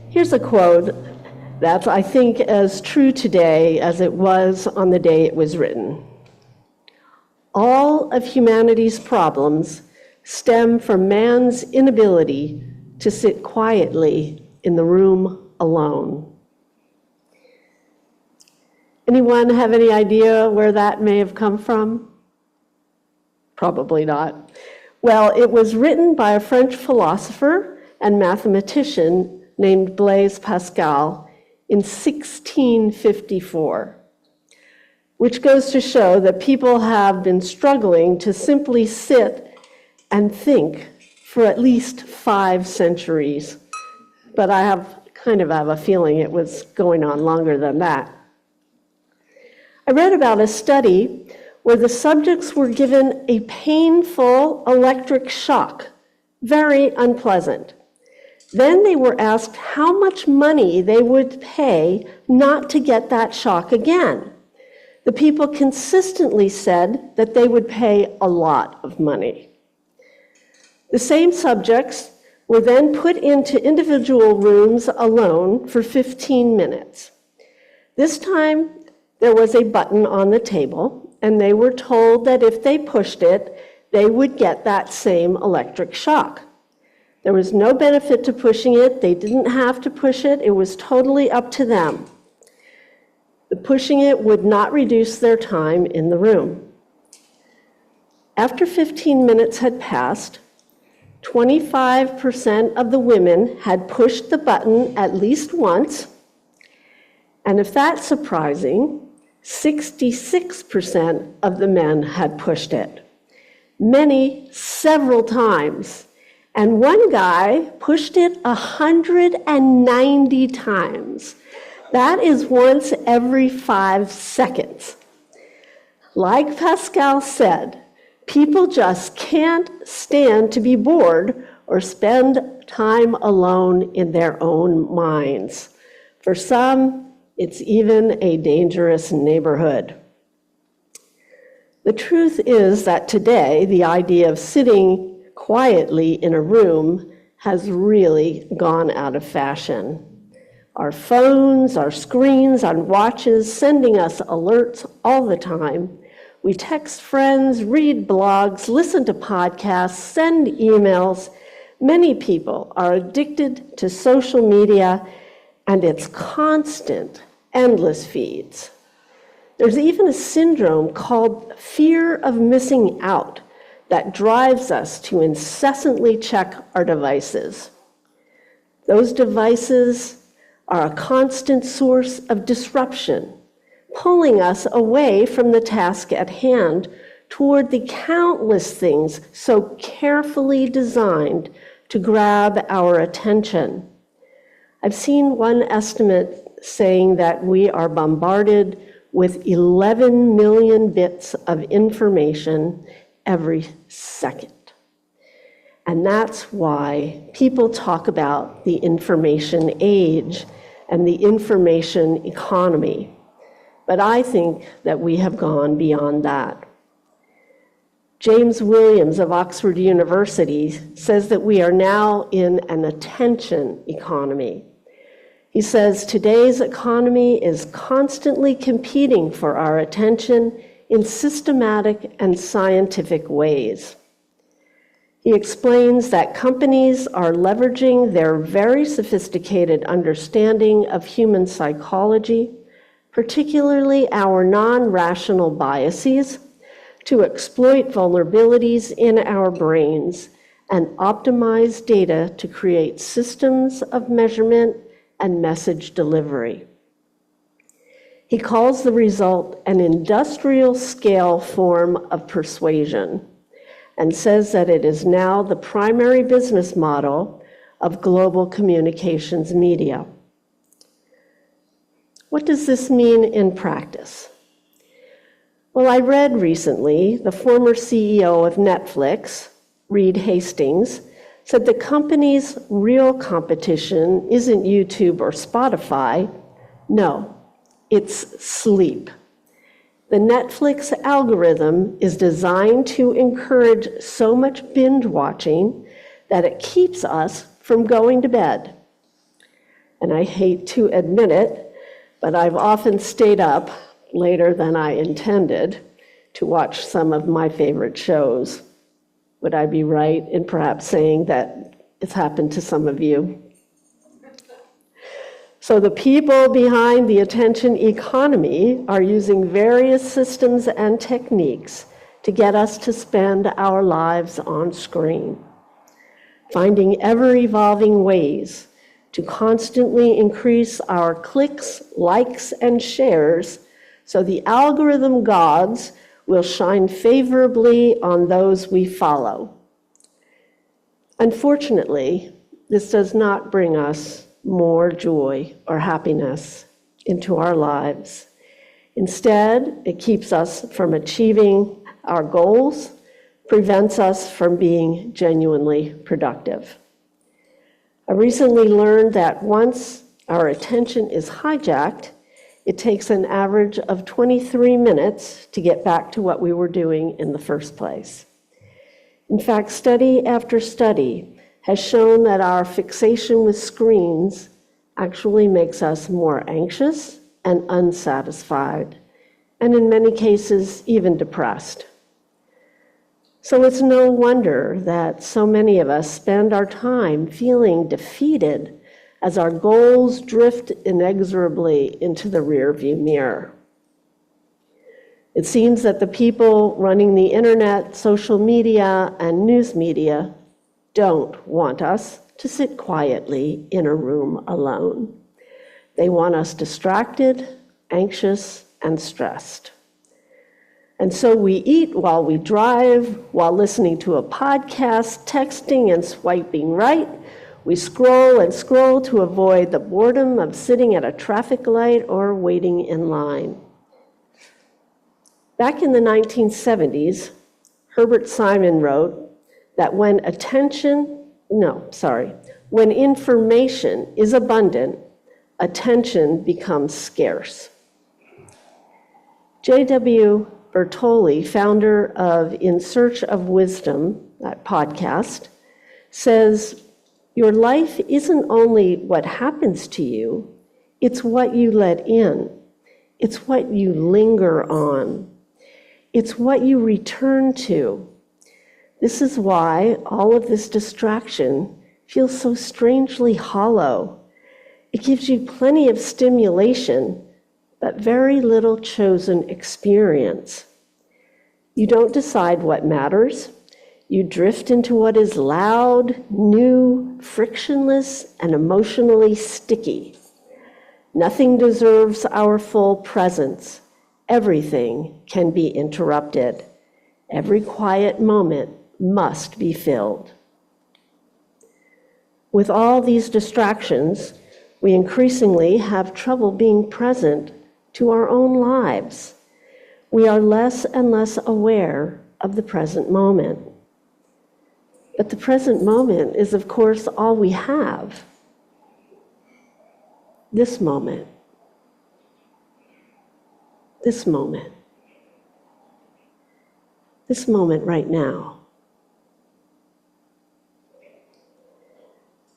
Here's a quote that's, I think, as true today as it was on the day it was written. All of humanity's problems stem from man's inability to sit quietly in the room alone. Anyone have any idea where that may have come from? Probably not. Well, it was written by a French philosopher and mathematician named Blaise Pascal in 1654, which goes to show that people have been struggling to simply sit and think for at least 5 centuries. But I kind of have a feeling it was going on longer than that. I read about a study where the subjects were given a painful electric shock, very unpleasant. Then they were asked how much money they would pay not to get that shock again. The people consistently said that they would pay a lot of money. The same subjects were then put into individual rooms alone for 15 minutes. This time, there was a button on the table, and they were told that if they pushed it, they would get that same electric shock. There was no benefit to pushing it. They didn't have to push it. It was totally up to them. The pushing it would not reduce their time in the room. After 15 minutes had passed, 25% of the women had pushed the button at least once, and if that's surprising, 66% of the men had pushed it. Many, several times. And one guy pushed it 190 times. That is once every 5 seconds. Like Pascal said, people just can't stand to be bored or spend time alone in their own minds. For some, it's even a dangerous neighborhood. The truth is that today, the idea of sitting quietly in a room has really gone out of fashion. Our phones, our screens, our watches sending us alerts all the time. We text friends, read blogs, listen to podcasts, send emails. Many people are addicted to social media and its constant, endless feeds. There's even a syndrome called fear of missing out that drives us to incessantly check our devices. Those devices are a constant source of disruption, pulling us away from the task at hand toward the countless things so carefully designed to grab our attention. I've seen one estimate saying that we are bombarded with 11 million bits of information every second. And that's why people talk about the information age and the information economy. But I think that we have gone beyond that. James Williams of Oxford University says that we are now in an attention economy. He says today's economy is constantly competing for our attention in systematic and scientific ways. He explains that companies are leveraging their very sophisticated understanding of human psychology, particularly our non-rational biases, to exploit vulnerabilities in our brains and optimize data to create systems of measurement and message delivery. He calls the result an industrial scale form of persuasion and says that it is now the primary business model of global communications media. What does this mean in practice? Well, I read recently the former CEO of Netflix, Reed Hastings, said the company's real competition isn't YouTube or Spotify. No, it's sleep. The Netflix algorithm is designed to encourage so much binge watching that it keeps us from going to bed. And I hate to admit it, but I've often stayed up later than I intended to watch some of my favorite shows. Would I be right in perhaps saying that it's happened to some of you? So the people behind the attention economy are using various systems and techniques to get us to spend our lives on screen, finding ever-evolving ways to constantly increase our clicks, likes, and shares so the algorithm gods will shine favorably on those we follow. Unfortunately, this does not bring us more joy or happiness into our lives. Instead, it keeps us from achieving our goals, prevents us from being genuinely productive. I recently learned that once our attention is hijacked, it takes an average of 23 minutes to get back to what we were doing in the first place. In fact, study after study has shown that our fixation with screens actually makes us more anxious and unsatisfied, and in many cases, even depressed. So it's no wonder that so many of us spend our time feeling defeated as our goals drift inexorably into the rearview mirror. It seems that the people running the internet, social media, and news media don't want us to sit quietly in a room alone. They want us distracted, anxious, and stressed. And so we eat while we drive, while listening to a podcast, texting and swiping right. We scroll and scroll to avoid the boredom of sitting at a traffic light or waiting in line. Back in the 1970s, Herbert Simon wrote that when information is abundant, attention becomes scarce. J.W. Bertolli, founder of In Search of Wisdom, that podcast, says, "Your life isn't only what happens to you, it's what you let in. It's what you linger on. It's what you return to. This is why all of this distraction feels so strangely hollow. It gives you plenty of stimulation, but very little chosen experience. You don't decide what matters. You drift into what is loud, new, frictionless, and emotionally sticky. Nothing deserves our full presence. Everything can be interrupted. Every quiet moment must be filled." With all these distractions, we increasingly have trouble being present to our own lives. We are less and less aware of the present moment. But the present moment is, of course, all we have. This moment. This moment. This moment right now.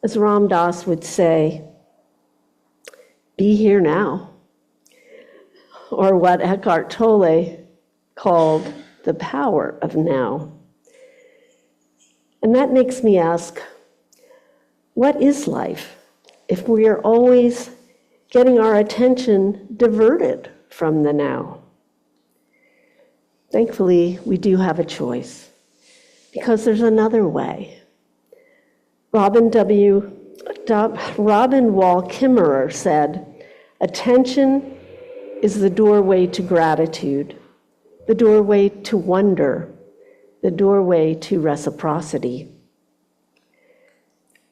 As Ram Dass would say, be here now. Or what Eckhart Tolle called the power of now. And that makes me ask, what is life if we are always getting our attention diverted from the now? Thankfully, we do have a choice, because there's another way. Robin Wall Kimmerer said, "Attention is the doorway to gratitude, the doorway to wonder, the doorway to reciprocity."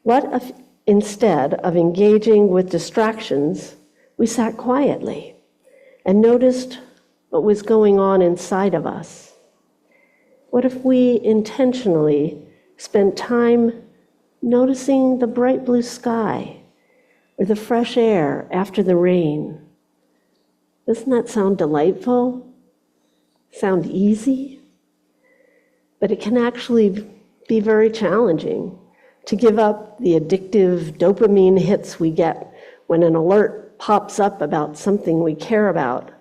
What if instead of engaging with distractions, we sat quietly and noticed what was going on inside of us? What if we intentionally spent time noticing the bright blue sky or the fresh air after the rain? Doesn't that sound delightful? Sound easy? But it can actually be very challenging to give up the addictive dopamine hits we get when an alert pops up about something we care about.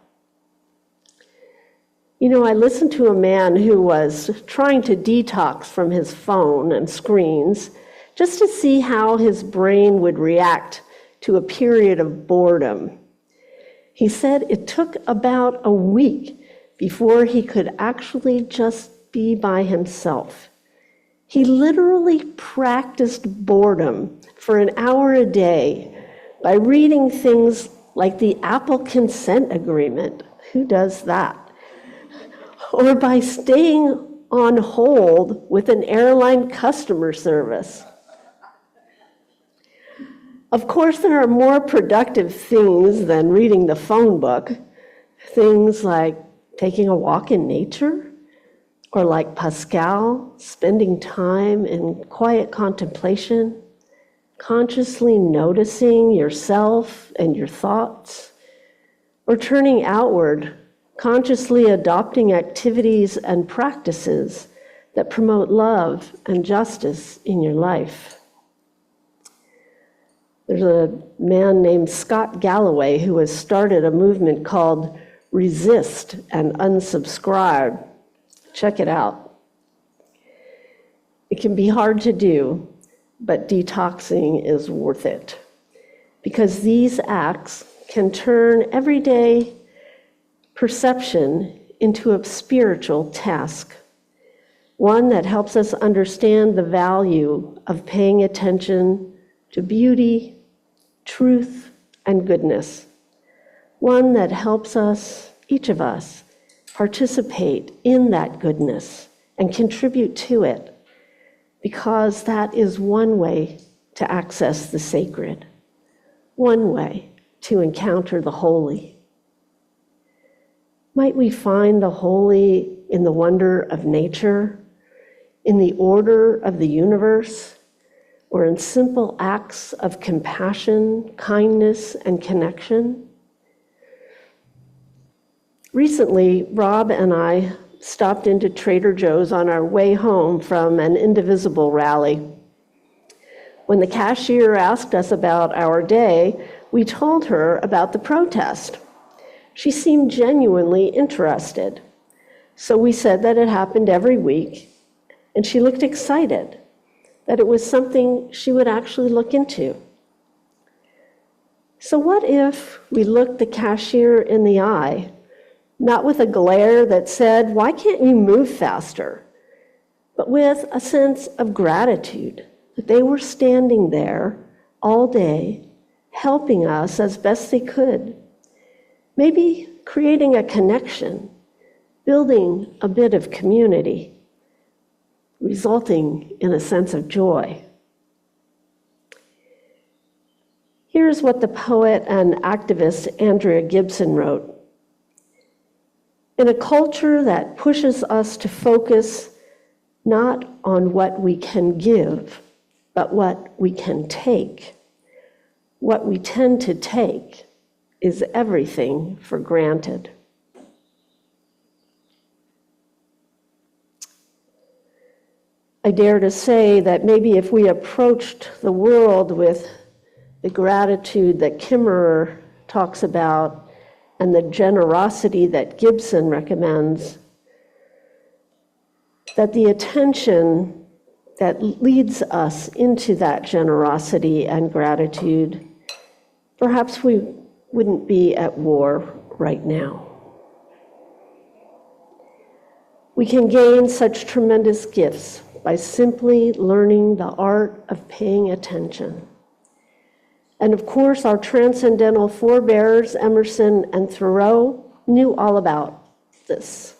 You know, I listened to a man who was trying to detox from his phone and screens just to see how his brain would react to a period of boredom. He said it took about a week before he could actually just be by himself. He literally practiced boredom for an hour a day by reading things like the Apple Consent Agreement. Who does that? Or by staying on hold with an airline customer service. Of course, there are more productive things than reading the phone book. Things like taking a walk in nature, or like Pascal, spending time in quiet contemplation, consciously noticing yourself and your thoughts, or turning outward, consciously adopting activities and practices that promote love and justice in your life. There's a man named Scott Galloway who has started a movement called Resist and Unsubscribe. Check it out. It can be hard to do, but detoxing is worth it, because these acts can turn everyday perception into a spiritual task, one that helps us understand the value of paying attention to beauty, truth, and goodness, one that helps us, each of us, participate in that goodness and contribute to it, because that is one way to access the sacred, one way to encounter the holy. Might we find the holy in the wonder of nature, in the order of the universe, or in simple acts of compassion, kindness, and connection? Recently, Rob and I stopped into Trader Joe's on our way home from an Indivisible rally. When the cashier asked us about our day, we told her about the protest. She seemed genuinely interested. So we said that it happened every week, and she looked excited, that it was something she would actually look into. So what if we looked the cashier in the eye, not with a glare that said, "Why can't you move faster?" but with a sense of gratitude that they were standing there all day, helping us as best they could, maybe creating a connection, building a bit of community, resulting in a sense of joy. Here's what the poet and activist Andrea Gibson wrote. In a culture that pushes us to focus not on what we can give, but what we can take, what we tend to take is everything for granted. I dare to say that maybe if we approached the world with the gratitude that Kimmerer talks about and the generosity that Gibson recommends, that the attention that leads us into that generosity and gratitude, perhaps we wouldn't be at war right now. We can gain such tremendous gifts by simply learning the art of paying attention. And of course, our transcendental forebears, Emerson and Thoreau, knew all about this.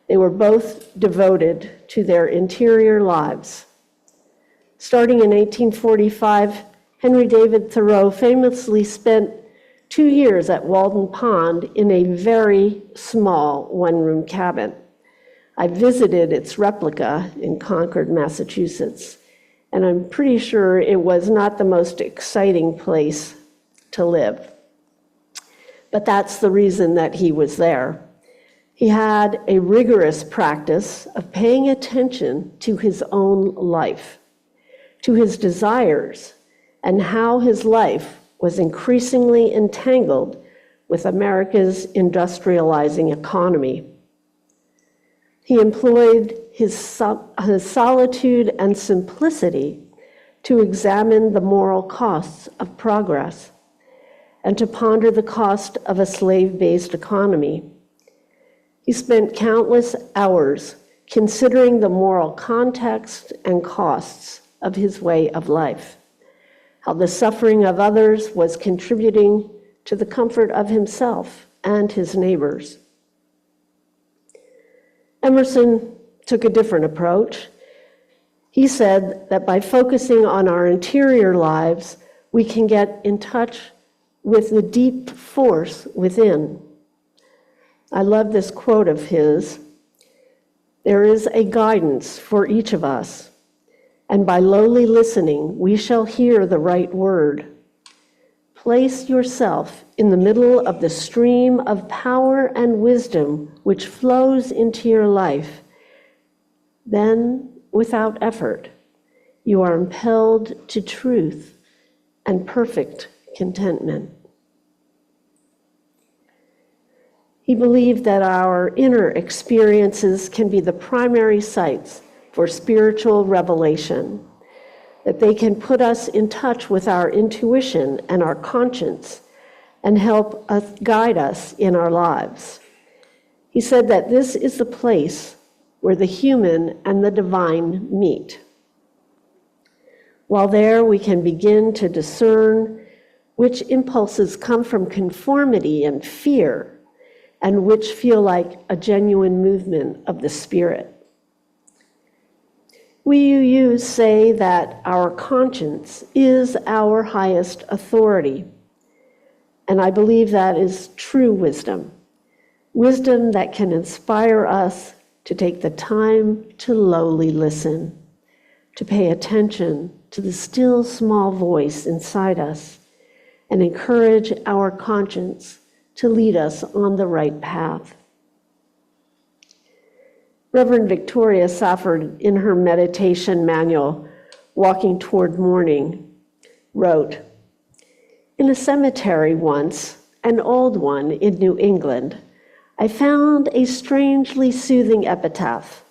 They were both devoted to their interior lives. Starting in 1845, Henry David Thoreau famously spent 2 years at Walden Pond in a very small one-room cabin. I visited its replica in Concord, Massachusetts, and I'm pretty sure it was not the most exciting place to live. But that's the reason that he was there. He had a rigorous practice of paying attention to his own life, to his desires and how his life was increasingly entangled with America's industrializing economy. He employed his solitude and simplicity to examine the moral costs of progress and to ponder the cost of a slave-based economy. He spent countless hours considering the moral context and costs of his way of life, how the suffering of others was contributing to the comfort of himself and his neighbors. Emerson took a different approach. He said that by focusing on our interior lives, we can get in touch with the deep force within. I love this quote of his. There is a guidance for each of us, and by lowly listening, we shall hear the right word. Place yourself in the middle of the stream of power and wisdom which flows into your life. Then, without effort, you are impelled to truth and perfect contentment. He believed that our inner experiences can be the primary sites for spiritual revelation, that they can put us in touch with our intuition and our conscience and help us guide us in our lives. He said that this is the place where the human and the divine meet. While there, we can begin to discern which impulses come from conformity and fear, and which feel like a genuine movement of the spirit. We UUs say that our conscience is our highest authority, and I believe that is true wisdom, wisdom that can inspire us to take the time to lowly listen, to pay attention to the still small voice inside us, and encourage our conscience to lead us on the right path. Reverend Victoria Safford, in her meditation manual, Walking Toward Morning, wrote, "In a cemetery once, an old one in New England, I found a strangely soothing epitaph.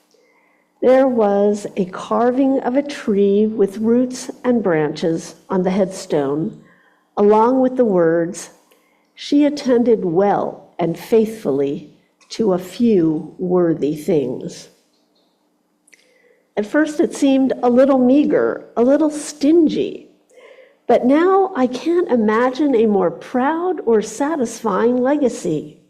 There was a carving of a tree with roots and branches on the headstone, along with the words, 'She attended well and faithfully to a few worthy things.' At first it seemed a little meager, a little stingy, but now I can't imagine a more proud or satisfying legacy.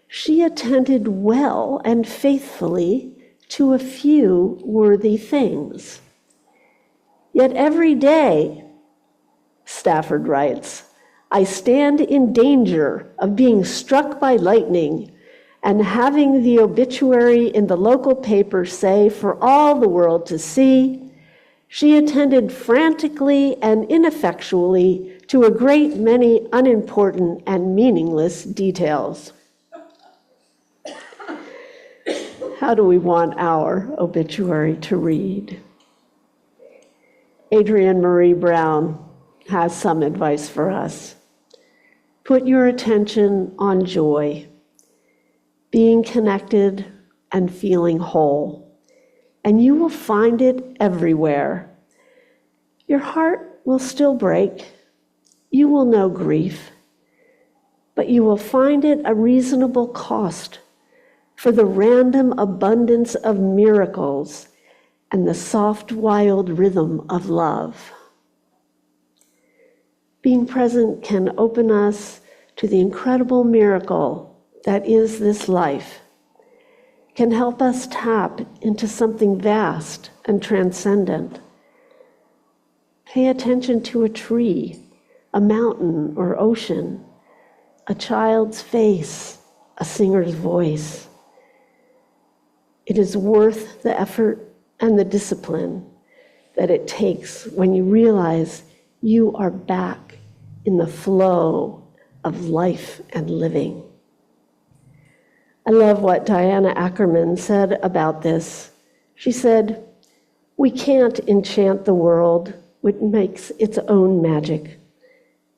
She attended well and faithfully to a few worthy things. Yet every day," Stafford writes, "I stand in danger of being struck by lightning and having the obituary in the local paper say for all the world to see, 'She attended frantically and ineffectually to a great many unimportant and meaningless details.'" How do we want our obituary to read? Adrienne Marie Brown has some advice for us. Put your attention on joy, being connected and feeling whole, and you will find it everywhere. Your heart will still break. You will know grief, but you will find it a reasonable cost for the random abundance of miracles and the soft, wild rhythm of love. Being present can open us to the incredible miracle that is this life, can help us tap into something vast and transcendent. Pay attention to a tree, a mountain or ocean, a child's face, a singer's voice. It is worth the effort and the discipline that it takes when you realize you are back in the flow of life and living. I love what Diana Ackerman said about this. She said, We can't enchant the world, which makes its own magic,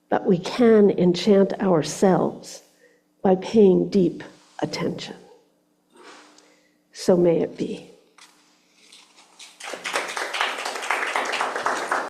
but we can enchant ourselves by paying deep attention. So may it be.